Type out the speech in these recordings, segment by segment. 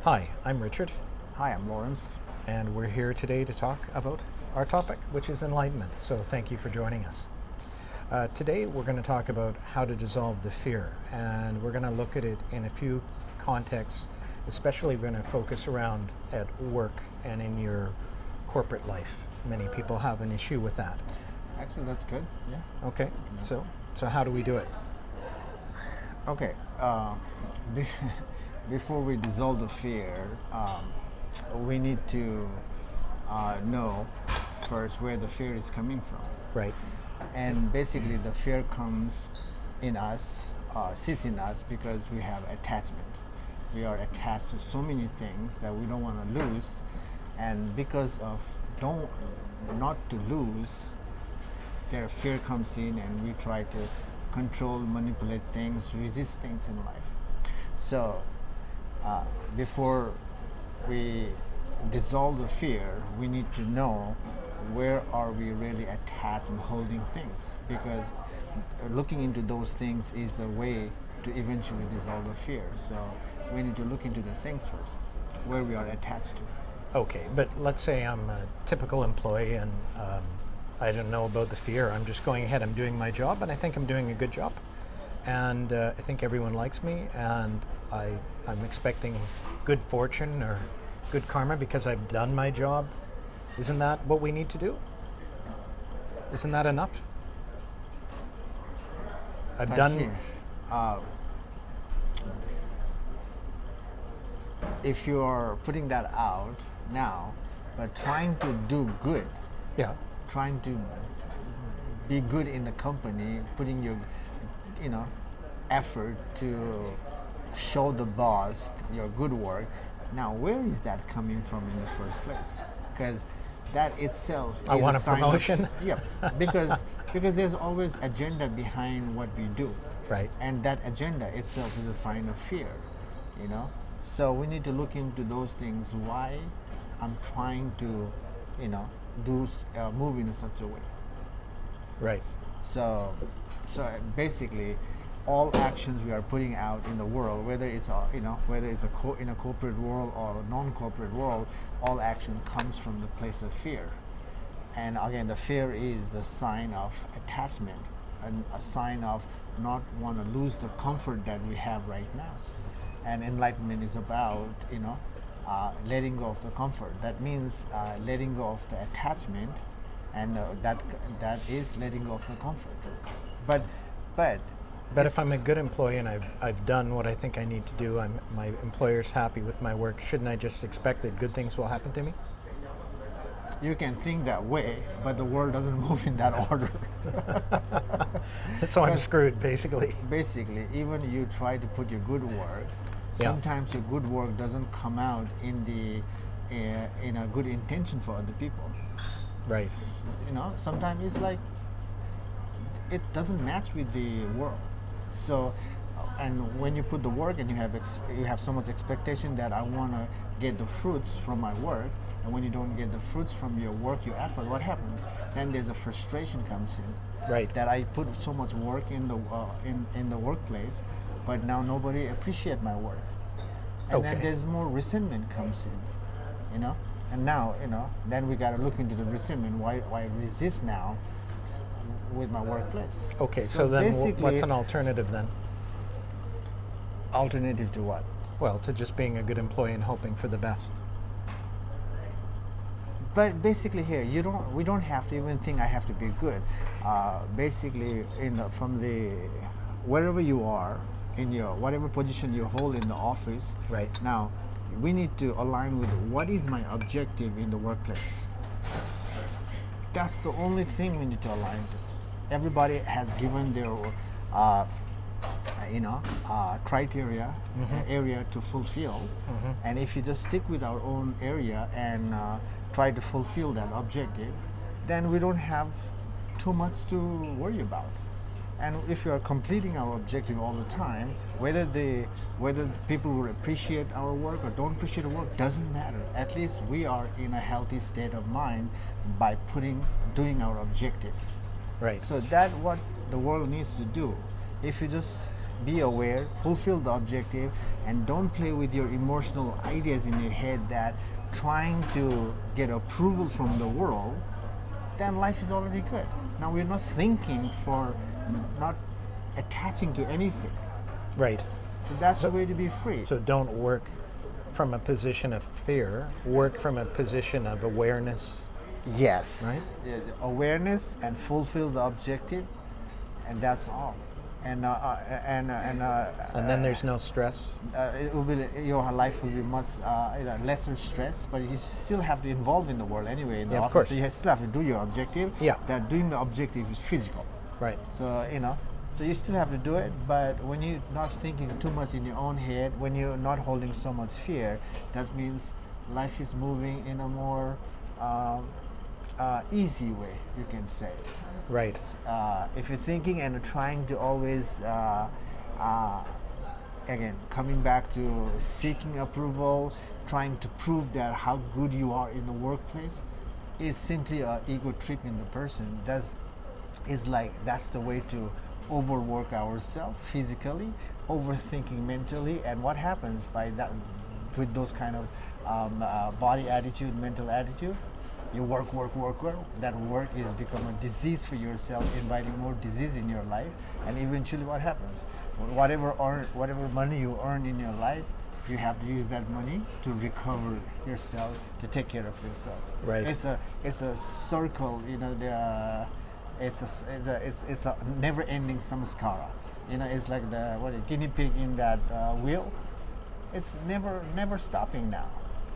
Hi, I'm Richard, Hi, I'm Lawrence. and we're here today to talk about our topic, which is enlightenment. So thank you for joining us. Today we're going to talk about how to dissolve the fear, and we're going to look at it in a few contexts. Especially we're going to focus around at work and in your corporate life. Many people have an issue with that. Actually, that's good. Yeah. Okay, so how do we do it? Okay. Be- Before we dissolve the fear, we need to know first where the fear is coming from. Right. And basically, the fear comes in us, sits in us because we have attachment. We are attached to so many things that we don't want to lose, and because of not to lose, their fear comes in, and we try to control, manipulate things, resist things in life. So, before we dissolve the fear, we need to know where are we really attached and holding things, because looking into those things is the way to eventually dissolve the fear. So we need to look into the things first, where we are attached to. Okay, but let's say I'm a typical employee and I don't know about the fear. I'm just going ahead. I'm doing my job, and I think I'm doing a good job. And I think everyone likes me, and I'm expecting good fortune or good karma because I've done my job. Isn't that what we need to do? Isn't that enough? I've But done. here, if you are putting that out now, but trying to do good, Yeah. trying to be good in the company, putting your, effort to show the boss your good work. Now, where is that coming from in the first place? Because that itself I is want a sign promotion. Of, yeah, because there's always agenda behind what we do, Right. and that agenda itself is a sign of fear, you know. So we need to look into those things. Why I'm trying to, move in such a way. Right. So, basically, all actions we are putting out in the world, whether it's in a corporate world or a non-corporate world, all action comes from the place of fear. And again, the fear is the sign of attachment, and a sign of not want to lose the comfort that we have right now. And enlightenment is about letting go of the comfort. That means letting go of the attachment, and that is letting go of the comfort. But But if I'm a good employee and I've done what I think I need to do, my employer's happy with my work, shouldn't I just expect that good things will happen to me? you can think that way, but the world doesn't move in that order. So I'm But- screwed, basically. Basically, even you try to put your good work, Yeah. sometimes your good work doesn't come out in a good intention for other people. Right. Sometimes it's like it doesn't match with the world. So, and when you put the work and you have so much expectation that I want to get the fruits from my work, and when you don't get the fruits from your work, your effort, what happens? Then there's a frustration comes in. Right. That I put so much work in the in the workplace, but now nobody appreciate my work, and then Okay. there's more resentment comes in, and now then we got to look into the resentment. Why resist now with my workplace? Okay, so then basically, what's an alternative then? alternative to what? Well, to just being a good employee and hoping for the best. But basically, here we don't have to even think I have to be good. Basically, from the wherever you are in your whatever position you hold in the office. Right. Now, we need to align with what is my objective in the workplace. That's the only thing we need to align to. Everybody has given their criteria, area to fulfill, and if you just stick with our own area and try to fulfill that objective, then we don't have too much to worry about. And if we are completing our objective all the time, whether people will appreciate our work or don't appreciate our work doesn't matter. At least we are in a healthy state of mind by doing our objective. Right. So that's what the world needs to do. If you just be aware, fulfill the objective, and don't play with your emotional ideas in your head that trying to get approval from the world, then life is already good. Now we're not thinking for, not attaching to anything. Right. So that's the way to be free. So don't work from a position of fear, work from a position of awareness. Yes. Right? Yeah, the awareness and fulfill the objective, and that's all. And And then there's no stress. it will be, your life will be much lesser stress, but you still have to involve in the world anyway. In the Yeah, of office, course. so you still have to do your objective. Yeah. That doing the objective is physical. Right. So so you still have to do it, but when you're not thinking too much in your own head, when you're not holding so much fear, that means life is moving in a more easy way, you can say. Right. If you're thinking and trying to always, again, coming back to seeking approval, trying to prove that how good you are in the workplace, is simply an ego trip in the person. That's the way to overwork ourselves physically, overthinking mentally, and what happens by that, with those kind of body attitude, mental attitude, you work. That work is become a disease for yourself, inviting more disease in your life, and eventually what happens? Whatever money you earn in your life, you have to use that money to recover yourself, to take care of yourself. Right. It's a circle, it's a never-ending samskara. It's like the guinea pig in that wheel. It's never stopping now.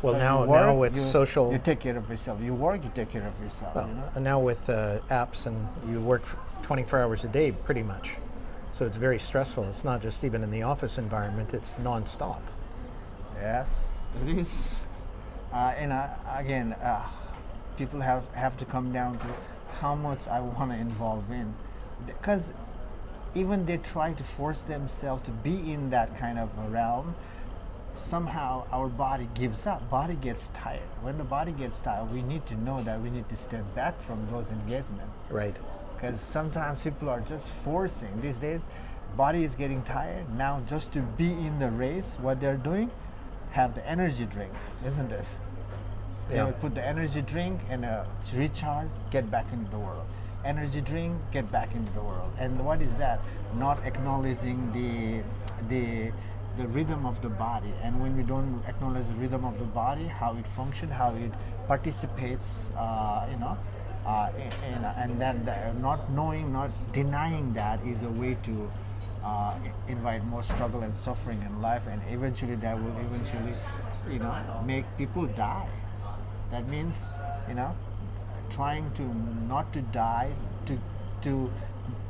Well, So now you work, with social, you take care of yourself. You work, you take care of yourself. well, and now with apps, and you work 24 hours a day pretty much. So it's very stressful. It's not just even in the office environment, it's nonstop. Yes, it is. Again, people have to come down to how much I want to involve in, because even they try to force themselves to be in that kind of a realm, somehow our body gives up. Body gets tired. When the body gets tired, we need to know that we need to step back from those engagements. Right. Because sometimes people are just forcing. These days, body is getting tired. Now, just to be in the race, what they're doing, have the energy drink, isn't it? They Yeah. will put the energy drink and recharge, get back into the world. Energy drink, get back into the world. And what is that? Not acknowledging the rhythm of the body. And when we don't acknowledge the rhythm of the body, how it functions, how it participates, and then not knowing, not denying that is a way to invite more struggle and suffering in life, and eventually that will make people die. That means, trying to not to die, to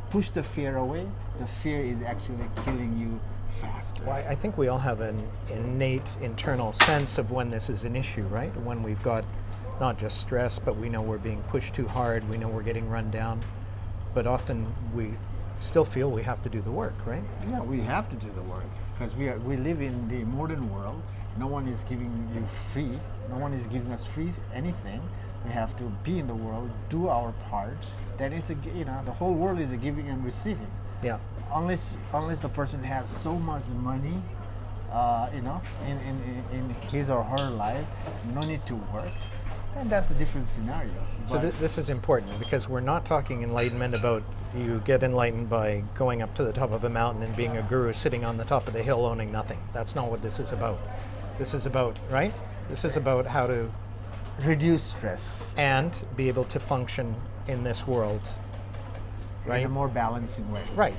push the fear away. The fear is actually killing you faster. Well, I think we all have an innate internal sense of when this is an issue, right? When we've got not just stress, but we know we're being pushed too hard, we know we're getting run down, but often we still feel we have to do the work, right? Yeah, we have to do the work because we live in the modern world. No one is giving you free. No one is giving us free anything. We have to be in the world, do our part. Then it's the whole world is a giving and receiving. Yeah. Unless the person has so much money, in his or her life, no need to work, then that's a different scenario. So this is important because we're not talking enlightenment about you get enlightened by going up to the top of a mountain and being a guru sitting on the top of the hill owning nothing. That's not what this is about. This is about, right? This is about how to reduce stress and be able to function in this world, right? in a more balancing way. Right.